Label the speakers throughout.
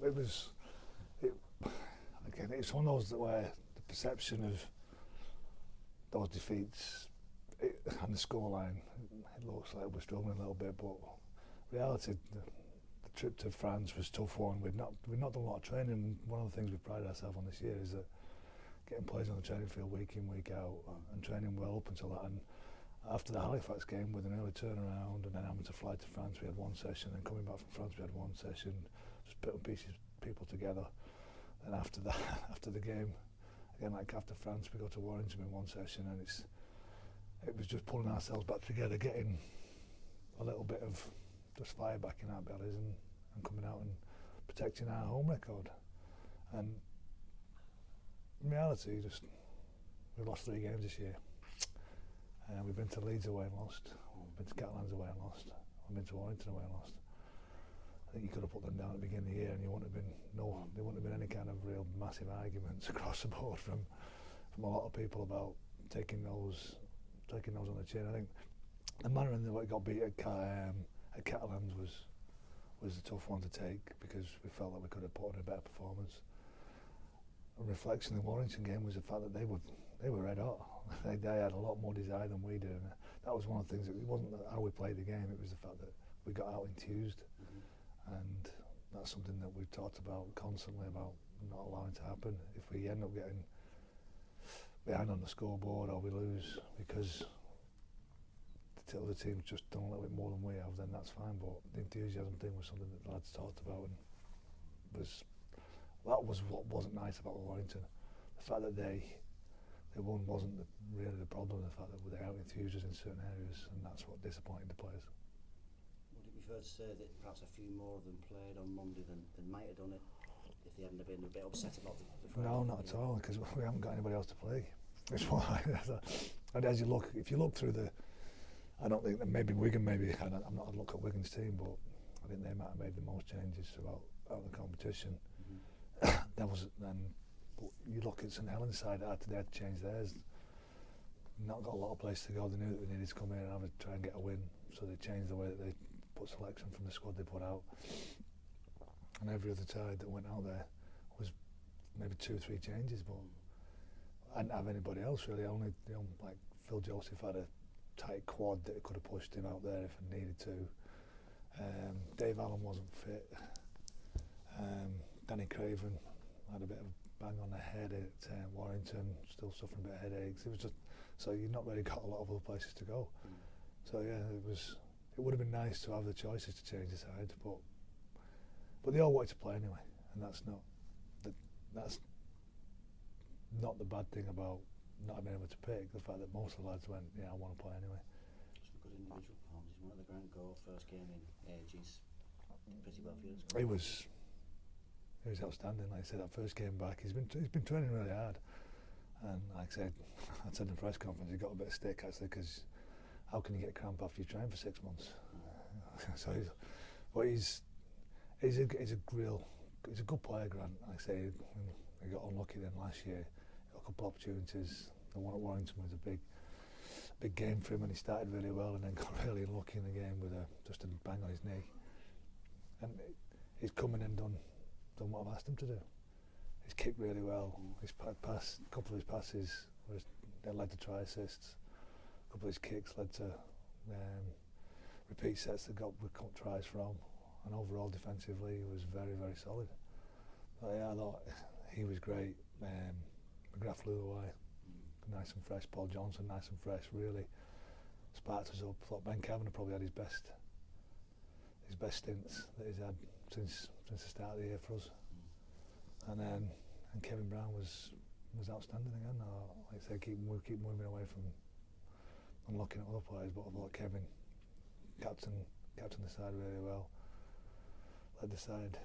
Speaker 1: it was. Again, it's one of those where the perception of those defeats and the scoreline, it looks like we're struggling a little bit, but reality, the trip to France was a tough one. We've not done a lot of training. One of the things we pride ourselves on this year is that getting players on the training field week in, week out, and training well up until that. And after the Halifax game, with an early turnaround, and then having to fly to France, we had one session, and coming back from France, we had one session, just putting people together. And after that, after the game, again, like after France, we go to Warrington in one session, and it was just pulling ourselves back together, getting a little bit of just fire back in our bellies, and coming out and protecting our home record. And in reality, we've lost 3 games this year. We've been to Leeds away and lost. We've been to Catalans away and lost. We've been to Warrington away and lost. I think you could have put them down at the beginning of the year, and there wouldn't have been any kind of real massive arguments across the board from a lot of people about taking those on the chin. I think the manner in which it got beat at Catalans was a tough one to take, because we felt that we could have put in a better performance. A reflection in the Warrington game was the fact that they were red hot. They had a lot more desire than we did, and that was one of the things. It wasn't how we played the game; it was the fact that we got out enthused. And that's something that we've talked about constantly, about not allowing to happen. If we end up getting behind on the scoreboard, or we lose because the other team's just done a little bit more than we have, then that's fine. But the enthusiasm thing was something that the lads talked about, and that was what wasn't nice about Warrington. The fact that they won wasn't really the problem. The fact that they out enthused us in certain areas, and that's what disappointed the players.
Speaker 2: Fair to say that perhaps a few more of them played on Monday than might have done it if they hadn't been a bit upset about the Friday.
Speaker 1: No, not at all, because we haven't got anybody else to play. That's why. And as if you look through I don't think that maybe Wigan, I'm not a look at Wigan's team, but I think they might have made the most changes throughout the competition. But you look at St Helens side, they had to change theirs. Not got a lot of place to go. They knew that they needed to come in and try and get a win, so they changed the way that they put selection from the squad they put out. And every other side that went out there was maybe 2 or 3 changes, but I didn't have anybody else really. Only like Phil Joseph had a tight quad that could have pushed him out there if he needed to. Dave Allen wasn't fit. Danny Craven had a bit of a bang on the head at Warrington, still suffering a bit of headaches. It was just, so you've not really got a lot of other places to go. So yeah, it would have been nice to have the choices to change the sides, but they all wanted to play anyway, and that's not the bad thing about not being able to pick. The fact that most of the lads went, yeah, I want to play anyway.
Speaker 2: Some good individual performances. One at the Grant goal, first game in ages. Pretty well for you.
Speaker 1: It was outstanding. Like I said, that first game back, he's been training really hard, and like I said in the press conference, he got a bit of stick actually, because how can you get cramp after you train for 6 months? So he's a good player, Grant. Like I say, he got unlucky then last year. He got a couple of opportunities. The one at Warrington was a big game for him, and he started really well, and then got really unlucky in the game with just a bang on his knee. And he's come in and done what I've asked him to do. He's kicked really well. His pass, a couple of his passes led to try assists. A couple of his kicks led to repeat sets that we got tries from. And overall, defensively, he was very, very solid. But yeah, I thought he was great. McGrath flew away, nice and fresh. Paul Johnson, nice and fresh. Really sparked us up. I thought Ben Kavanagh probably had his best stints that he's had since the start of the year for us. And Kevin Brown was outstanding again. Like I say, we keep moving away from and looking at other players, but I thought Kevin captain the side really well. Led the side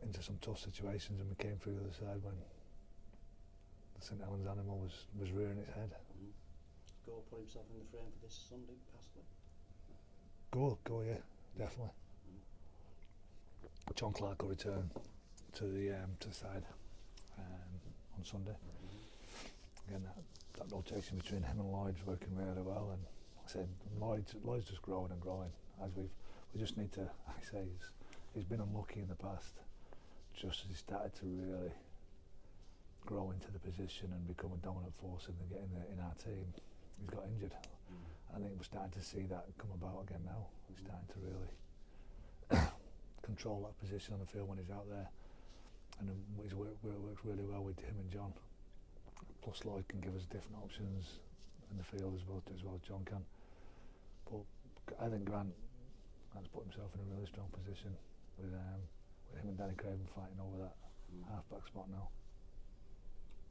Speaker 1: into some tough situations, and we came through the other side when the St Helens animal was rearing its head.
Speaker 2: Go put himself in the frame for this Sunday, possibly.
Speaker 1: Go, yeah, definitely. John Clark will return to the side on Sunday. Again, that rotation between him and Lloyd's working really well, and like I said, Lloyd's just growing and growing. As we just need to, like I say, he's been unlucky in the past, just as he started to really grow into the position and become a dominant force in our team, he's got injured. I think we're starting to see that come about again now. He's starting to really control that position on the field when he's out there, and it works really well with him and John. Plus Lloyd can give us different options in the field as well as John can. But I think Grant has put himself in a really strong position with him and Danny Craven fighting over that half-back spot now.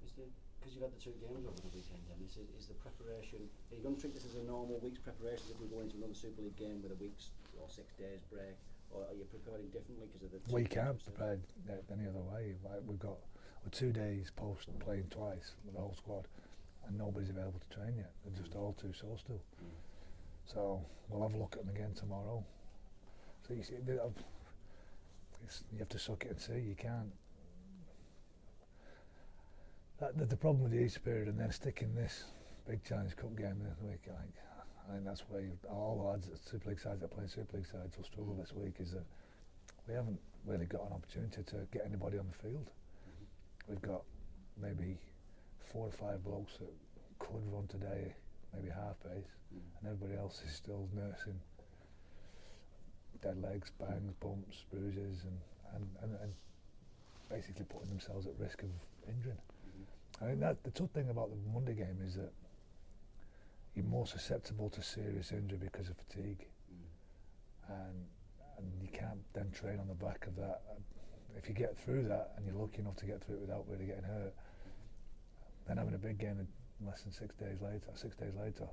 Speaker 2: Because you've had the 2 games over the weekend, Dennis, is the preparation, are you going to treat this as a normal week's preparation if we go into another Super League game with a week's or 6 days break, or are you preparing differently because of the...
Speaker 1: We can't prepare any other way. We're 2 days post playing twice with the whole squad, and nobody's available to train yet. They're just all too sore still. So we'll have a look at them again tomorrow. So you see, you have to suck it and see. You can't. The problem with the Easter period and then sticking this big Challenge Cup game this week, I think that's where all the lads at Super League sides that play Super League sides will struggle this week, is that we haven't really got an opportunity to get anybody on the field. We've got maybe 4 or 5 blokes that could run today, maybe half pace, and everybody else is still nursing dead legs, bangs, bumps, bruises, and basically putting themselves at risk of injuring. I think that the tough thing about the Monday game is that you're more susceptible to serious injury because of fatigue, and you can't then train on the back of that. If you get through that and you're lucky enough to get through it without really getting hurt, then having a big game in less than 6 days later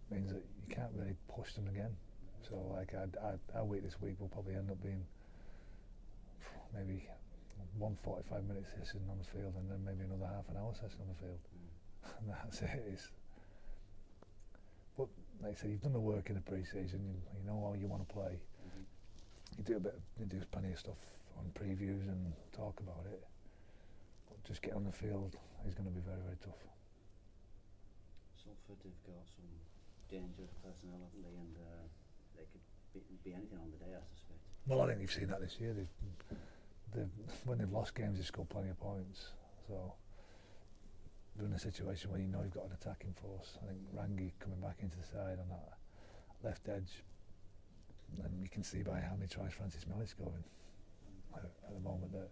Speaker 1: means that you can't really push them again. So like our week this week will probably end up being maybe 45 minute session on the field, and then maybe another half an hour session on the field. And that's it. But like I say, you've done the work in the pre-season. You know how you want to play. You do plenty of stuff on previews and talk about it. But just get on the field is going to be very, very tough.
Speaker 2: Salford have got some dangerous personnel, haven't they? And they could be anything on the day, I suspect.
Speaker 1: Well, I think you've seen that this year. When they've lost games, they've scored plenty of points. So they're in a situation where you know you've got an attacking force. I think Rangi coming back into the side on that left edge, and you can see by how many tries Francis Melly's scoring at the moment that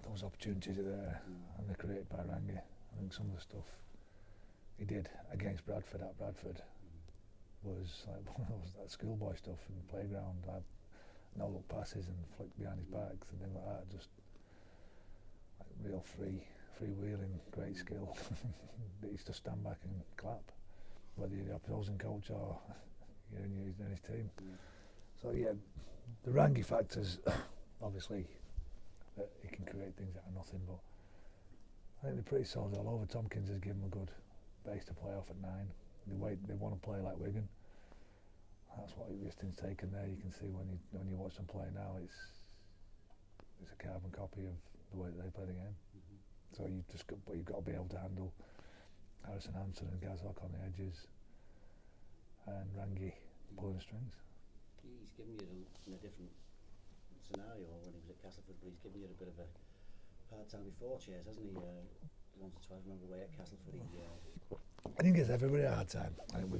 Speaker 1: those opportunities are there, and they're created by Rangi. I think some of the stuff he did against Bradford at Bradford was like one of those that schoolboy stuff in the playground. No look passes and flick behind his backs and things like that. Just like real free-wheeling, great skill. That he's to stand back and clap, whether you're the opposing coach or you're in his team. So yeah, the Rangi factors, obviously, that he can create things out of nothing. But I think they're pretty solid all over. Tompkins has given them a good base to play off at 9. They want to play like Wigan. That's what Houston's taken there. You can see when you watch them play now, it's a carbon copy of the way that they play the game. So you've got to be able to handle Harrison Hansen and Gazok on the edges, and Rangi pulling the strings.
Speaker 2: He's given you in a different scenario when he was at Castleford, but he's given you a bit of a hard time before, Chase, hasn't he? Once or twice, I remember away at Castleford.
Speaker 1: I think it's everybody a hard time. I think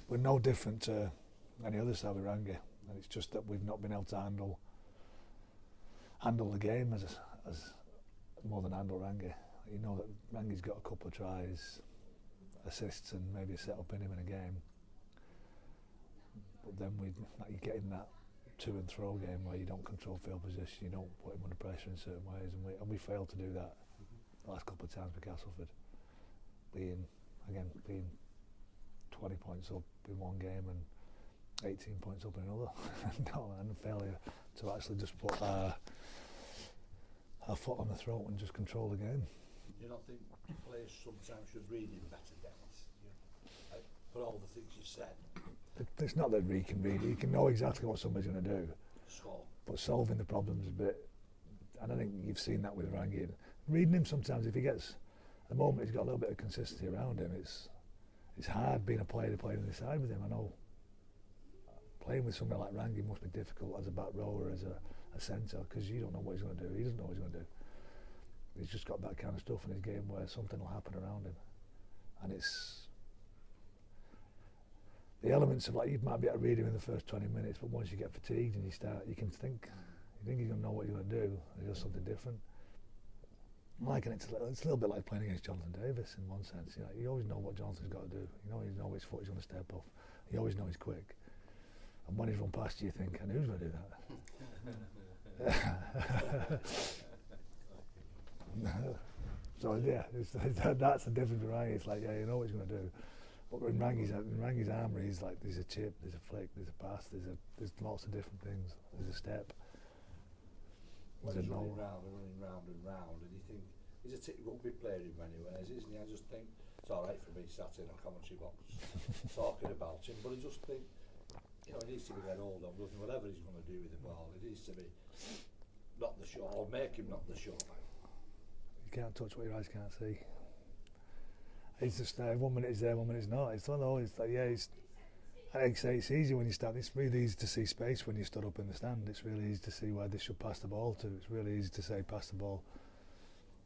Speaker 1: we're no different to any other side with Rangi, and it's just that we've not been able to handle the game as more than handle Rangi. You know that Rangi's got a couple of tries, assists, and maybe a set up in him in a game. But then you get in that to and throw game where you don't control field position, you don't put him under pressure in certain ways, and we failed to do that the last couple of times with Castleford. Being 20 points up in one game and 18 points up in another. And failure to actually just put our foot on the throat and just control the game.
Speaker 3: Do you not think players sometimes should read him better, Dennis? For all the things you said.
Speaker 1: It's not that he can read. He can know exactly what somebody's going to do.
Speaker 3: So.
Speaker 1: But solving the problems a bit, and I think you've seen that with Rangi. Reading him sometimes, if he gets, at the moment he's got a little bit of consistency around him, it's hard being a player to play on the side with him. I know playing with somebody like Rangi must be difficult as a back rower, as a centre, because you don't know what he's going to do. He doesn't know what he's going to do. He's just got that kind of stuff in his game where something will happen around him, and it's the elements of, like, you might be able to read him in the first 20 minutes, but once you get fatigued and you can think he's going to know what he's going to do, and he does something different. It's a little bit like playing against Jonathan Davis in one sense. You know, you always know what Jonathan's got to do. You know which foot he's going to step off. You always know he's quick. And when he's run past you, you think, and who's going to do that? So yeah, that's the difference with Rangi. It's like, yeah, you know what he's going to do. But in Rangi's armoury, he's like, there's a chip, there's a flick, there's a pass, there's lots of different things. There's a step.
Speaker 3: Well, he's running round and round, and you think he's a rugby player in many ways, isn't he? I just think it's all right for me sat in a commentary box talking about him, but I just think, you know, he needs to be get hold of whatever he's going to do with the ball. It needs to be not the shot, or make him not the shot.
Speaker 1: You can't touch what your eyes can't see. He's just 1 minute he's there, 1 minute he's not. It's not always like, yeah, I say it's easy when you stand. It's really easy to see space when you stood up in the stand. It's really easy to see where they should pass the ball to. It's really easy to say pass the ball.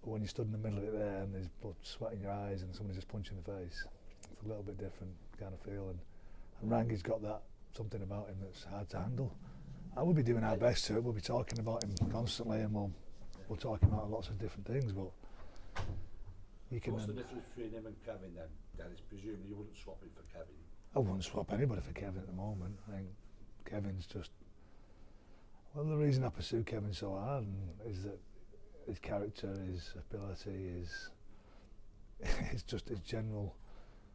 Speaker 1: But when you stood in the middle of it there and there's sweat in your eyes and somebody just punching in the face, it's a little bit different kind of feel. And Rangi's got that something about him that's hard to handle. I will be doing our best to it. We'll be talking about him constantly, and we'll talk about lots of different things. But you can.
Speaker 3: What's the difference between him and Kevin then, Dennis? Presumably you wouldn't swap him for Kevin.
Speaker 1: I wouldn't swap anybody for Kevin at the moment. I think Kevin's just... Well, the reason I pursue Kevin so hard is that his character, his ability, his just his general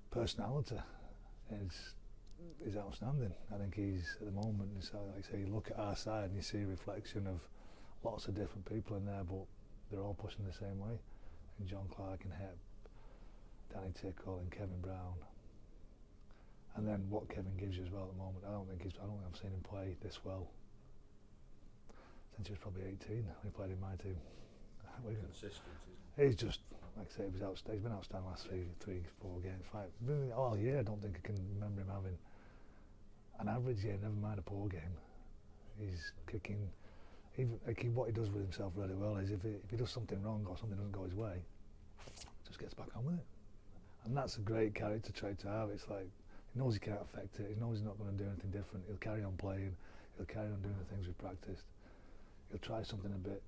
Speaker 1: personality is outstanding. I think he's, at the moment, like I say, you look at our side and you see a reflection of lots of different people in there, but they're all pushing the same way. And John Clark and Hep, Danny Tickle and Kevin Brown. And then what Kevin gives you as well at the moment, I don't think I've seen him play this well since he was probably 18 when he played in my team.
Speaker 3: Consistent, isn't
Speaker 1: he? He's just, like I say, he's been outstanding last three, 4 games, 5. Really, all year, I don't think I can remember him having an average year, never mind a poor game. He's kicking, what he does with himself really well is if he does something wrong or something doesn't go his way, just gets back on with it. And that's a great character trait to have. It's like, he knows he can't affect it, he knows he's not going to do anything different. He'll carry on playing, he'll carry on doing the things we've practiced. He'll try something a bit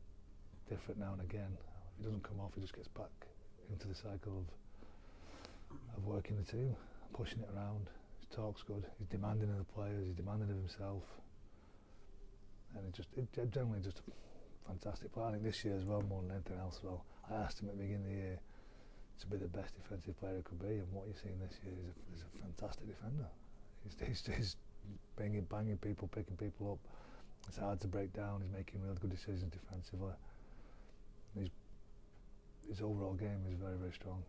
Speaker 1: different now and again. If he doesn't come off, he just gets back into the cycle of working the team, pushing it around. His talk's good, he's demanding of the players, he's demanding of himself. And it generally just a fantastic player. I think this year as well, more than anything else, I asked him at the beginning of the year to be the best defensive player he could be, and what you're seeing this year is a fantastic defender. He's banging people, picking people up. It's hard to break down. He's making really good decisions defensively. His overall game is very, very strong.